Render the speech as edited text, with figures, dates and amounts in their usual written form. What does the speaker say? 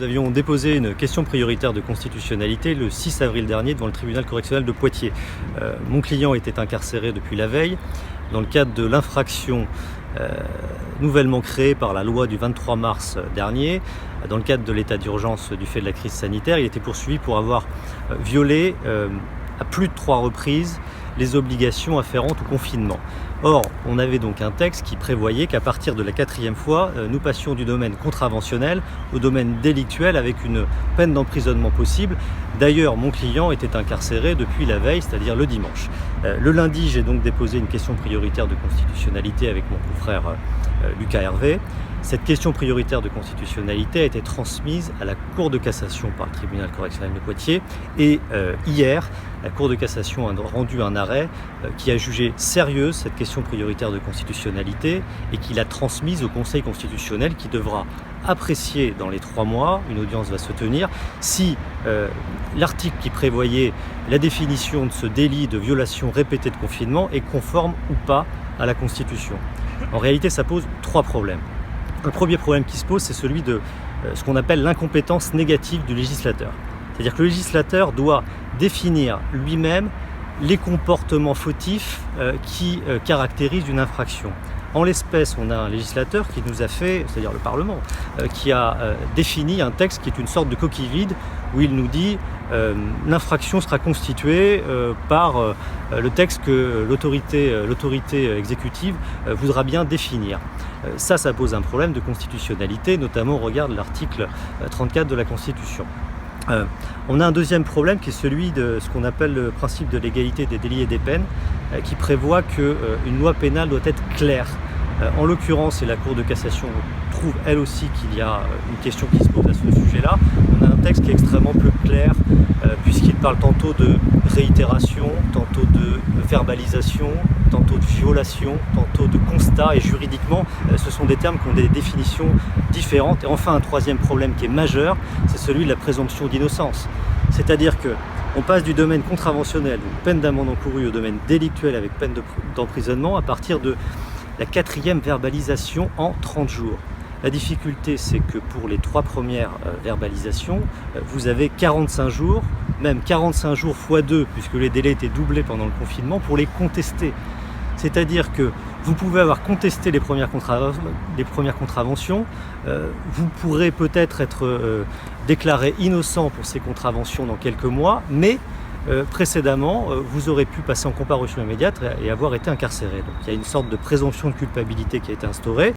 Nous avions déposé une question prioritaire de constitutionnalité le 6 avril dernier devant le tribunal correctionnel de Poitiers. Mon client était incarcéré depuis la veille dans le cadre de l'infraction nouvellement créée par la loi du 23 mars dernier. Dans le cadre de l'état d'urgence du fait de la crise sanitaire, il était poursuivi pour avoir violé à plus de 3 reprises les obligations afférentes au confinement. Or, on avait donc un texte qui prévoyait qu'à partir de la 4e fois, nous passions du domaine contraventionnel au domaine délictuel avec une peine d'emprisonnement possible. D'ailleurs, mon client était incarcéré depuis la veille, c'est-à-dire le dimanche. Le lundi, j'ai donc déposé une question prioritaire de constitutionnalité avec mon confrère Lucas Hervé. Cette question prioritaire de constitutionnalité a été transmise à la Cour de cassation par le tribunal correctionnel de Poitiers et hier, la Cour de cassation a rendu un arrêt qui a jugé sérieuse cette question prioritaire de constitutionnalité et qui l'a transmise au Conseil constitutionnel qui devra apprécier dans les 3 mois, une audience va se tenir, si l'article qui prévoyait la définition de ce délit de violation répétée de confinement est conforme ou pas à la Constitution. En réalité, ça pose 3 problèmes. Le premier problème qui se pose, c'est celui de ce qu'on appelle l'incompétence négative du législateur. C'est-à-dire que le législateur doit définir lui-même les comportements fautifs qui caractérisent une infraction. En l'espèce, on a un législateur qui nous a fait, c'est-à-dire le Parlement, qui a défini un texte qui est une sorte de coquille vide où il nous dit l'infraction sera constituée par le texte que l'autorité exécutive voudra bien définir. Ça pose un problème de constitutionnalité, notamment au regard de l'article 34 de la Constitution. On a un deuxième problème qui est celui de ce qu'on appelle le principe de l'égalité des délits et des peines, qui prévoit qu'une loi pénale doit être claire. En l'occurrence, et la Cour de cassation trouve elle aussi qu'il y a une question qui se pose à ce sujet-là, on a un texte qui est extrêmement peu clair, puisqu'il parle tantôt de réitération, tantôt de verbalisation, tantôt de violation, tantôt de constat, et juridiquement, ce sont des termes qui ont des définitions différentes. Et enfin, un troisième problème qui est majeur, c'est celui de la présomption d'innocence. C'est-à-dire qu'on passe du domaine contraventionnel, donc peine d'amende encourue, au domaine délictuel avec peine d'emprisonnement à partir de la 4e verbalisation en 30 jours. La difficulté, c'est que pour les 3 premières verbalisations, vous avez 45 jours, même 45 jours x 2, puisque les délais étaient doublés pendant le confinement, pour les contester. C'est-à-dire que vous pouvez avoir contesté les premières contraventions, vous pourrez peut-être être déclaré innocent pour ces contraventions dans quelques mois, mais précédemment, vous aurez pu passer en comparution immédiate et avoir été incarcéré. Donc il y a une sorte de présomption de culpabilité qui a été instaurée.